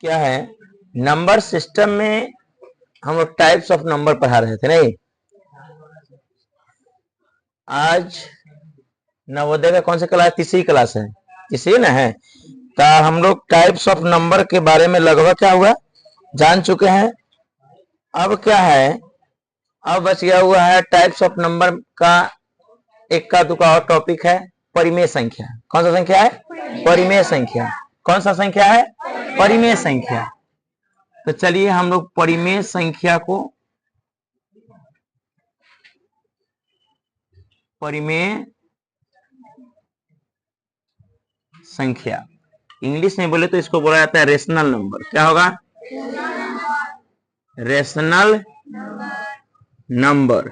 क्या है, number system में हम लोग टाइप्स ऑफ नंबर पढ़ा रहे थे नहीं। आज नवोदय का कौन सी क्लास, तीसरी क्लास है, तीसरी ना है। तो हम लोग टाइप्स ऑफ नंबर के बारे में लगभग क्या हुआ जान चुके हैं। अब क्या है, अब बच गया हुआ है टाइप्स ऑफ नंबर का एक का दुका और टॉपिक है परिमेय संख्या। कौन सा संख्या है, परिमेय संख्या। कौन सा संख्या है, परिमेय संख्या। तो चलिए हम लोग परिमेय संख्या को, परिमेय संख्या इंग्लिश में बोले तो इसको बोला जाता है रेशनल नंबर। क्या होगा, रेशनल नंबर।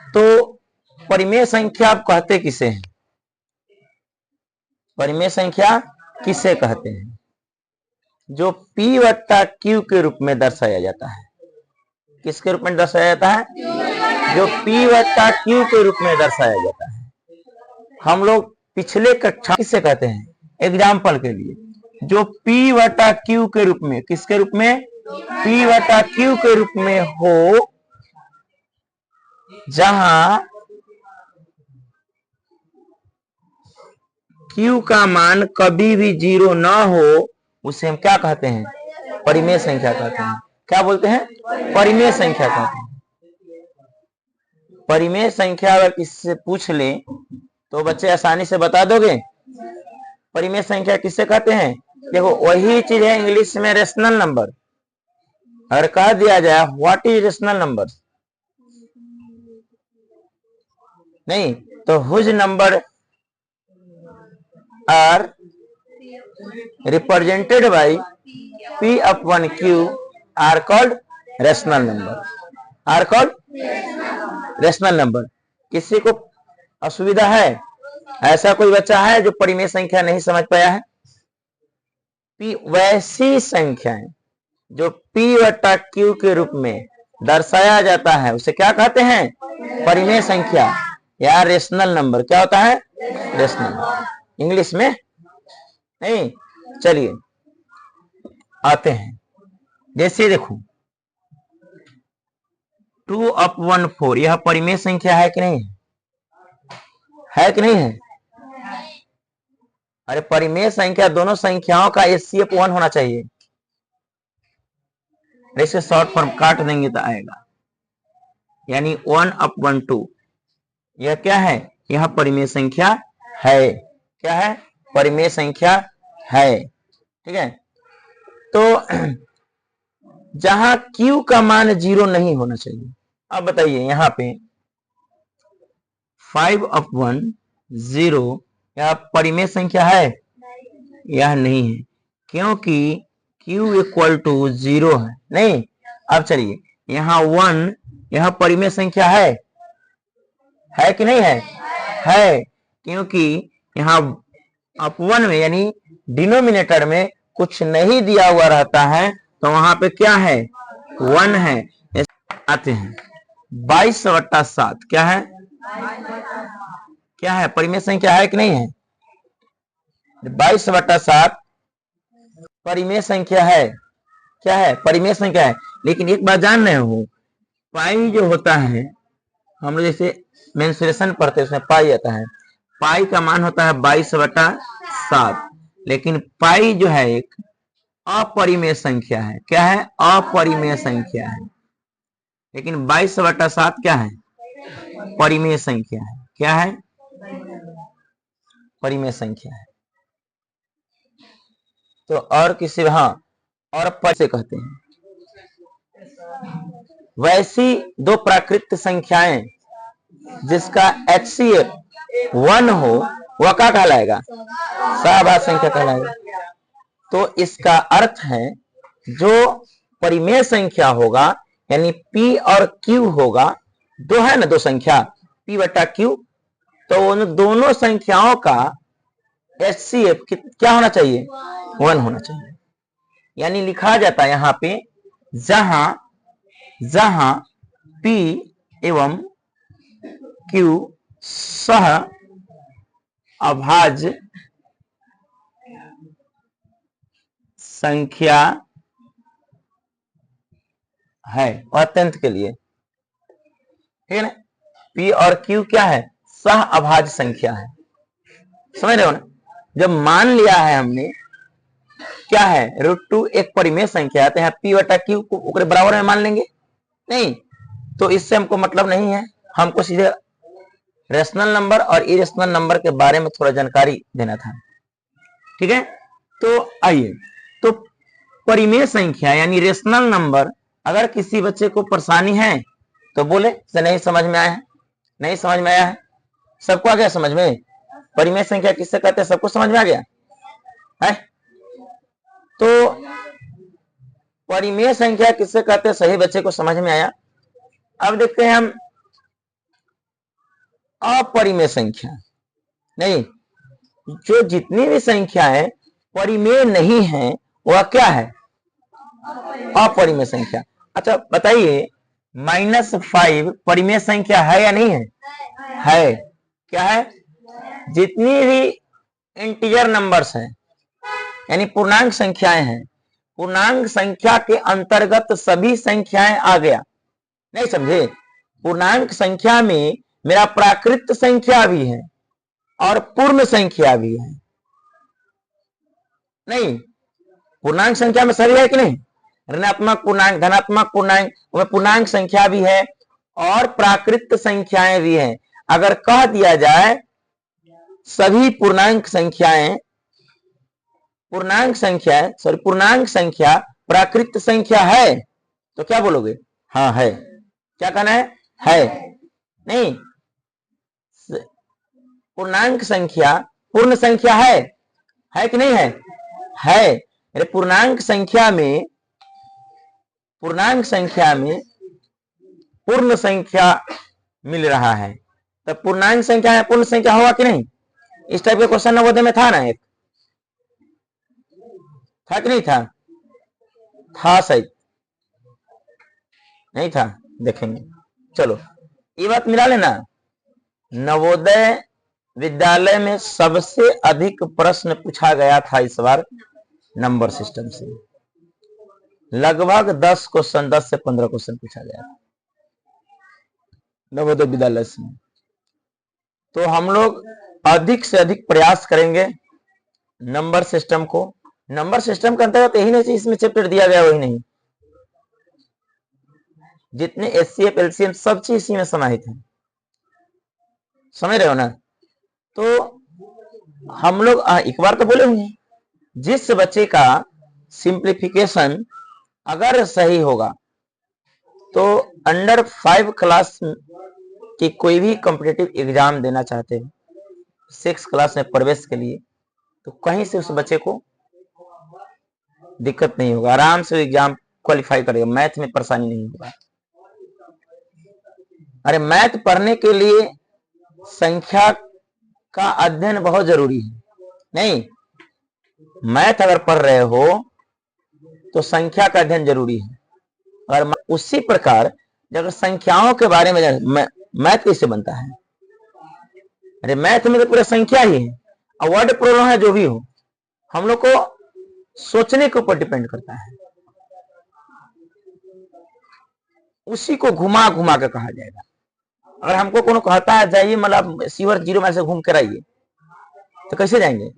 तो परिमेय संख्या आप कहते किसे हैं, परिमेय संख्या किसे कहते हैं, जो P वट्टा Q के रूप में दर्शाया जाता है। किसके रूप में दर्शाया जाता है, जो P वट्टा Q के रूप में दर्शाया जाता है। हम लोग पिछले कक्षा किसे कहते हैं, एग्जाम्पल के लिए, जो P वट्टा Q के रूप में, किसके रूप में, P वट्टा Q के रूप में हो, जहां Q का मान कभी भी 0 ना हो, उसे हम क्या कहते हैं, परिमेय संख्या कहते हैं। क्या बोलते हैं, परिमेय संख्या कहते हैं। परिमेय संख्या अगर किसी से पूछ ले तो बच्चे आसानी से बता दोगे। परिमेय संख्या किससे कहते हैं, देखो वही चीज है इंग्लिश में रेशनल नंबर। अगर कह दिया जाए व्हाट इज रेशनल नंबर, नहीं तो whose number are represented by P upon Q are called rational number, are called rational number. किसी को असुविधा है, ऐसा कोई बच्चा है जो परिमेय संख्या नहीं समझ पाया है। P वैसी संख्याएं जो P वट्टा Q के रूप में दर्शाया जाता है उसे क्या कहते हैं, परिमेय संख्या या रेशनल नंबर। क्या होता है, रेशनल, इंग्लिश में नहीं। चलिए आते हैं, जैसे देखो 2/4 यह परिमेय संख्या है कि नहीं है, कि नहीं है। अरे परिमेय संख्या दोनों संख्याओं का HCF 1 होना चाहिए। ऐसे शॉर्ट फॉर्म काट देंगे तो आएगा, यानी 1/2। यह क्या है, यह परिमेय संख्या है। क्या है, परिमेय संख्या है। ठीक है, तो जहां Q का मान 0 नहीं होना चाहिए। अब बताइए यहाँ पे 5/0 यह परिमेय संख्या है, यह नहीं है, क्योंकि Q इक्वल टू 0 है नहीं। अब चलिए यहाँ 1 यह परिमेय संख्या है कि नहीं है, क्योंकि यहाँ अपवन में यानी डिनोमिनेटर में कुछ नहीं दिया हुआ रहता है, तो वहां पे क्या है, 1 है। आते हैं 22/7 क्या है, क्या है, परिमेय संख्या है कि नहीं है। 22/7 परिमेय संख्या है। क्या है, परिमेय संख्या है। लेकिन एक बात जान रहे हो, पाई जो होता है, हम लोग जैसे मेंसुरेशन पढ़ते हैं उसमें पाई आता है, पाई का मान होता है 22/7। लेकिन पाई जो है एक अपरिमेय संख्या है। क्या है, अपरिमेय संख्या है। लेकिन 22/7 क्या है, परिमेय संख्या है। क्या है, परिमेय संख्या है। तो और किसी, हाँ, और पर से कहते हैं। वैसी दो प्राकृत संख्याएं जिसका HCF 1 हो वह क्या कहलाएगा, सहभाज्य संख्या कहलाएगा। तो इसका अर्थ है जो परिमेय संख्या होगा यानी P और Q होगा, दो है ना, दो संख्या P बटा Q, तो उन दोनों संख्याओं का HCF क्या होना चाहिए, 1 होना चाहिए। यानी लिखा जाता है यहाँ पे जहां P एवं Q सह अभाज्य संख्या है, अत्यंत के लिए, ठीक है ना। P और Q क्या है, सह अभाज्य संख्या है, समझ रहे हो ना। जब मान लिया है हमने क्या है, √2 एक परिमेय संख्या है, तो यहाँ P बटा Q को बराबर में मान लेंगे, नहीं तो इससे हमको मतलब नहीं है, हमको सीधे रेशनल नंबर और इरेशनल नंबर के बारे में थोड़ा जानकारी देना था, ठीक है। तो आइए, तो परिमेय संख्या यानी रेशनल नंबर, अगर किसी बच्चे को परेशानी है तो बोले से नहीं समझ में आया है, नहीं समझ में आया है, सबको आ गया समझ में, परिमेय संख्या किससे कहते हैं, सबको समझ में आ गया है। तो परिमेय संख्या किससे कहते हैं, सही बच्चे को समझ में आया। अब देखते हैं हम अपरिमेय संख्या, नहीं जो जितनी भी संख्या है परिमेय नहीं है वह क्या है, अपरिमेय संख्या। अच्छा बताइए, -5 परिमेय संख्या है या नहीं है, है। क्या है, जितनी भी इंटीजर नंबर्स हैं यानी पूर्णांक संख्याएं हैं, पूर्णांक संख्या के अंतर्गत सभी संख्याएं आ गया, नहीं समझे। पूर्णांक संख्या में मेरा प्राकृत संख्या भी है और पूर्ण संख्या भी है, नहीं पूर्णांक संख्या में सभी है कि नहीं, ऋणात्मक पूर्णांक, धनात्मक पूर्णांक, पूर्णांक संख्या भी है और प्राकृत संख्याएं भी हैं। अगर कह दिया जाए सभी पूर्णांक संख्याएं, पूर्णांक संख्या प्राकृत संख्या है, तो क्या बोलोगे, हाँ है। क्या कहना है, नहीं पूर्णांक संख्या पूर्ण संख्या है कि नहीं है, है। अरे पूर्णांक संख्या में पूर्ण संख्या मिल रहा है, तो पूर्णांक संख्या है पूर्ण संख्या होगा कि नहीं। इस टाइप के क्वेश्चन नवोदय में था ना, एक था कि नहीं था, शायद नहीं था, देखेंगे। चलो ये बात मिला लेना, नवोदय विद्यालय में सबसे अधिक प्रश्न पूछा गया था इस बार नंबर सिस्टम से, लगभग 10 क्वेश्चन, 10 से 15 क्वेश्चन पूछा गया था नवोदय विद्यालय से। तो हम लोग अधिक से अधिक प्रयास करेंगे नंबर सिस्टम को। नंबर सिस्टम के अंतर्गत यही नहीं इसमें चैप्टर दिया गया वही नहीं, जितने एचसीएफ एलसीएम सब चीज इसी में समाहित है, समझ रहे हो ना। तो हम लोग एक बार तो बोले हुए, जिस बच्चे का सिंप्लीफिकेशन अगर सही होगा तो अंडर 5 क्लास की कोई भी कॉम्पिटिटिव एग्जाम देना चाहते हैं 6 क्लास में प्रवेश के लिए, तो कहीं से उस बच्चे को दिक्कत नहीं होगा, आराम से एग्जाम क्वालिफाई करेगा, मैथ में परेशानी नहीं होगा। अरे मैथ पढ़ने के लिए संख्या का अध्ययन बहुत जरूरी है, नहीं मैथ अगर पढ़ रहे हो तो संख्या का अध्ययन जरूरी है। और उसी प्रकार जब संख्याओं के बारे में मैथ कैसे बनता है, अरे मैथ में तो पूरा संख्या ही है, और वर्ड प्रॉब्लम है जो भी हो, हम लोग को सोचने के ऊपर डिपेंड करता है, उसी को घुमा घुमा के कहा जाएगा। अगर हमको कोनो कहता है जाइए मतलब सीवर 0 माइल से घूम कर आइए, तो कैसे जाएंगे,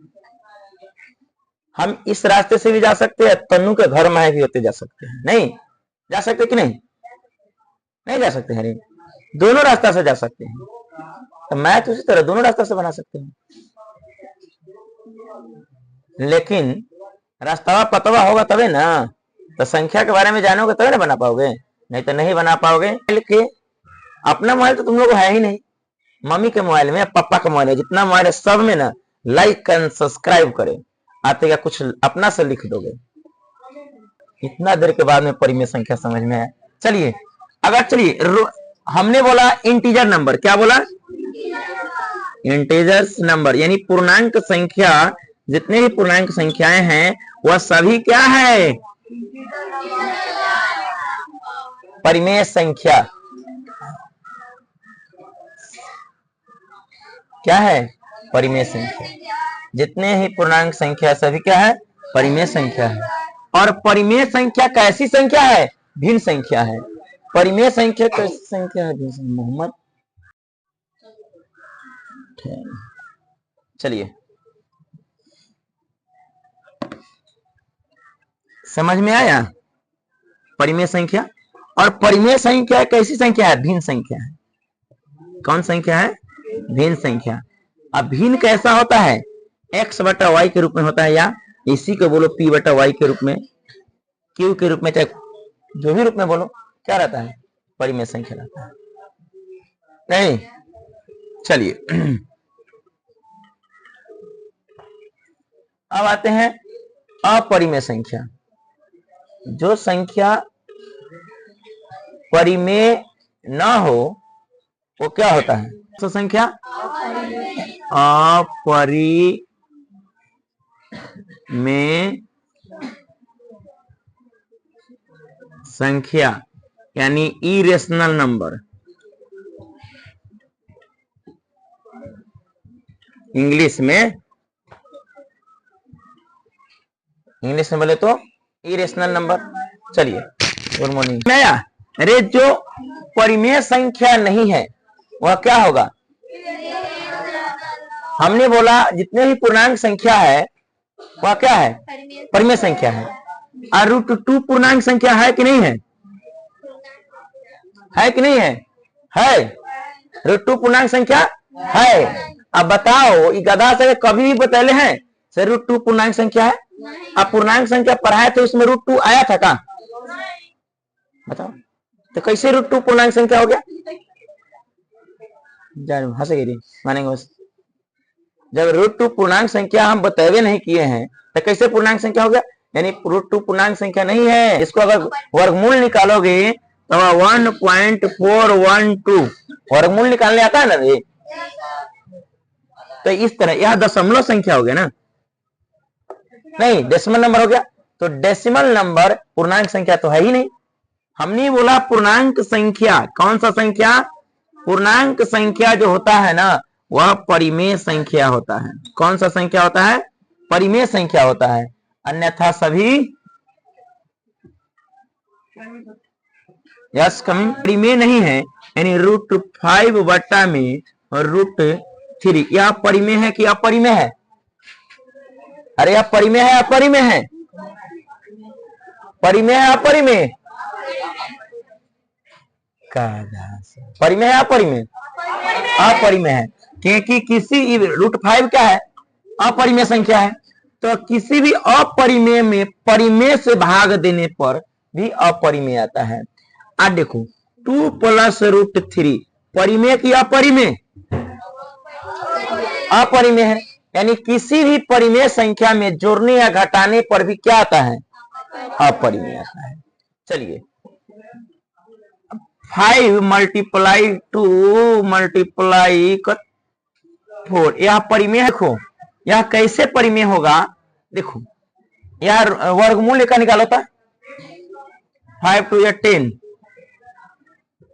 हम इस रास्ते से भी जा सकते हैं, तन्नू के घर में भी होते जा सकते हैं, नहीं जा सकते कि नहीं, नहीं जा सकते हैं, दोनों रास्ता से जा सकते हैं। तो मैथ उसी तरह दोनों रास्ता से बना सकते हैं, लेकिन रास्ता पतवा होगा तबे ना, तो संख्या के बारे में जानोगे तबे ना बना पाओगे, नहीं तो नहीं बना पाओगे। के अपना मोबाइल तो तुम लोग है ही नहीं, मम्मी के मोबाइल में, पापा के मोबाइल में, जितना मोबाइल है सब में ना लाइक एंड सब्सक्राइब करें, आते क्या कुछ अपना से लिख दोगे। इतना देर के बाद में परिमेय संख्या समझ में आया। चलिए अगर चलिए हमने बोला इंटीजर नंबर, क्या बोला, इंटीजर्स नंबर यानी पूर्णांक संख्या, जितने भी पूर्णांक संख्याएं हैं वह सभी क्या है, परिमेय संख्या। क्या है, परिमेय संख्या। जितने ही पूर्णांक संख्या सभी क्या है, परिमेय संख्या है। और परिमेय संख्या कैसी संख्या है? भिन्न संख्या है। परिमेय संख्या कैसी संख्या है? मोहम्मद, चलिए समझ में आया? परिमेय संख्या, और परिमेय संख्या कैसी संख्या है? भिन्न संख्या है। कौन संख्या है? भिन्न संख्या। अब भिन्न कैसा होता है? x बटा y के रूप में होता है, या इसी को बोलो p बटा y के रूप में, q के रूप में, चाहे जो भी रूप में बोलो, क्या रहता है? परिमेय संख्या रहता है। नहीं, चलिए अब आते हैं अपरिमेय संख्या। जो संख्या परिमेय ना हो वो क्या होता है? तो संख्या अपरिमेय संख्या यानी इरेशनल नंबर। इंग्लिश में बोले तो इरेशनल नंबर। चलिए, गुड मॉर्निंग। अरे जो परिमेय संख्या नहीं है वह क्या होगा? हमने बोला जितने भी पूर्णांक संख्या है वह क्या है? परिमेय संख्या है। और √2 पूर्णांक संख्या है कि नहीं है? है कि नहीं है? है। √2 पूर्णांक संख्या है। अब बताओ, ये गधा से कभी भी बतैले हैं से √2 पूर्णांक संख्या है? अब पूर्णांक संख्या पढ़ाए तो उसमें √2 आया था का? बताओ तो कैसे √2 पूर्णांक संख्या हो गया? हंसेगी मानेंगे। जब √2 पूर्णांक संख्या हम बतेवे नहीं किए हैं तो कैसे पूर्णांक संख्या हो गया? यानी √2 पूर्णांक संख्या नहीं है। इसको अगर वर्गमूल निकालोगे तो 1.412 वर्गमूल निकालने आता है ना ये? तो इस तरह यह दशमलव संख्या हो गया ना? नहीं, डेसिमल नंबर हो गया। तो डेसिमल नंबर पूर्णांक संख्या तो है ही नहीं। हमने बोला पूर्णांक संख्या, कौन सा संख्या? पूर्णांक संख्या जो होता है ना वह परिमेय संख्या होता है। कौन सा संख्या होता है? परिमेय संख्या होता है। अन्यथा सभी परिमेय नहीं है। यानी √5 बटा में √3 यह परिमेय है कि अपरिमेय है? अरे यह परिमेय है अपरिमेय है? परिमेय है अपरिमेय? परिमेय है अपरिमेय? अपरिमेय है, क्योंकि किसी √5 क्या है? अपरिमेय संख्या है। तो किसी भी अपरिमेय में परिमेय से भाग देने पर भी अपरिमेय आता है। आज देखो 2 + √3 परिमेय की अपरिमेय? अपरिमेय है। यानी किसी भी परिमेय संख्या में जोड़ने या घटाने पर भी क्या आता है? अपरिमेय आता है। चलिए, 5 × 2 × 4 यह परिमेय। देखो यह कैसे परिमेय होगा? देखो यह वर्गमूल का निकालो था। 5 × 2 = 10।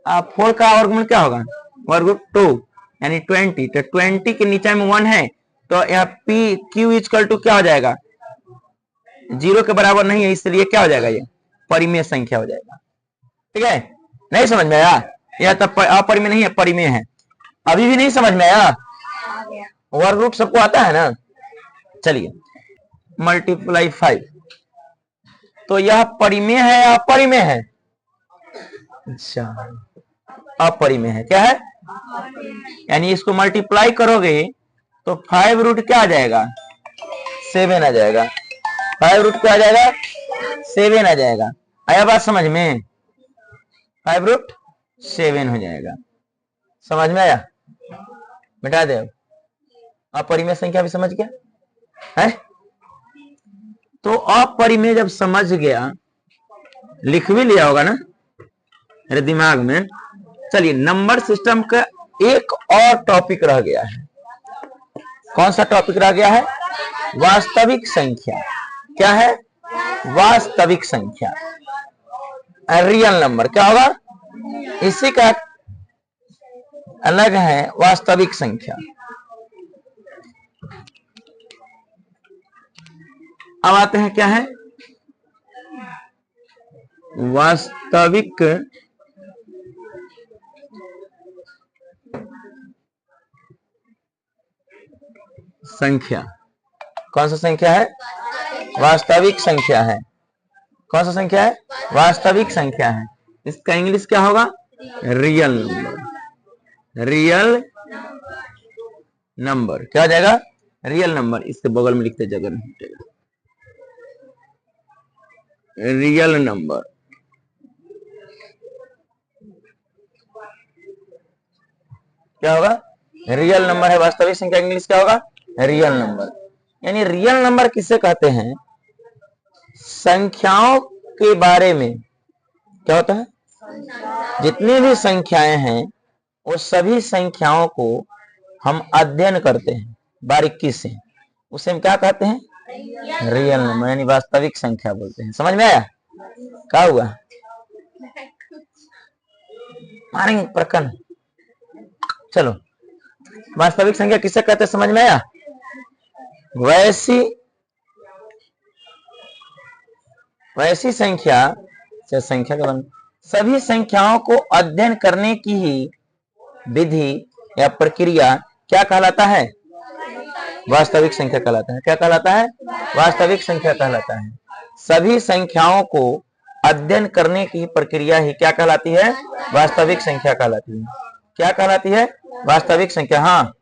4 का वर्गमूल क्या होगा? √2 यानी 20। तो 20 के नीचे में 1 है तो यह q = क्या हो जाएगा? 0 के बराबर नहीं है, इसलिए क्या हो जाएगा? ये परिमेय संख्या हो जाएगा। ठीक है? नहीं समझ में आया? यह तब अपरिमेय नहीं है, परिमेय है। अभी भी नहीं समझ में आया? वर्ग रूट सबको आता है ना? चलिए, × 5 तो यह परिमेय है या अपरिमेय है? अच्छा, अपरिमेय है। क्या है? यानी इसको मल्टीप्लाई करोगे तो 5 क्या आ जाएगा? 7 आ जाएगा। 5 क्या आ जाएगा? 7 आ जाएगा। आया बात समझ में? 5 7 हो जाएगा। समझ में आया? मिटा दे। अपरिमेय संख्या भी समझ गया है? तो अपरिमेय जब समझ गया, लिख भी लिया होगा ना मेरे दिमाग में। चलिए, नंबर सिस्टम का एक और टॉपिक रह गया है। कौन सा टॉपिक रह गया है? वास्तविक संख्या। क्या है? वास्तविक संख्या, रियल नंबर। क्या होगा? इसी का अलग है वास्तविक संख्या। अब आते हैं क्या है? वास्तविक संख्या। कौन सा संख्या है? वास्तविक संख्या है। कौन सा संख्या है? वास्तविक संख्या है। इसका इंग्लिश क्या होगा? Real number. रियल नंबर क्या हो जाएगा? Real number. इसके बगल में लिखते जगह नहीं हटेगा। Real number. क्या होगा? रियल नंबर है। वास्तविक संख्या इंग्लिश क्या होगा? Real number. यानी रियल नंबर किसे कहते हैं? संख्याओं के बारे में क्या होता है? जितनी भी संख्याएं हैं वो सभी संख्याओं को हम अध्ययन करते हैं बारीकी से, उसे हम क्या कहते हैं? रियल नंबर, यानी वास्तविक संख्या बोलते हैं। समझ में आया? क्या हुआ? मारेंगे प्रकरण। चलो, वास्तविक संख्या किसे कहते हैं समझ में आया? वैसी संख्या से संख्या का सभी संख्याओं को अध्ययन करने की ही विधि या प्रक्रिया क्या कहलाता है? वास्तविक संख्या कहलाता है। क्या कहलाता है? वास्तविक संख्या कहलाता है। सभी संख्याओं को अध्ययन करने की प्रक्रिया ही क्या कहलाती है? वास्तविक संख्या कहलाती है। क्या कहलाती है? वास्तविक संख्या। हाँ,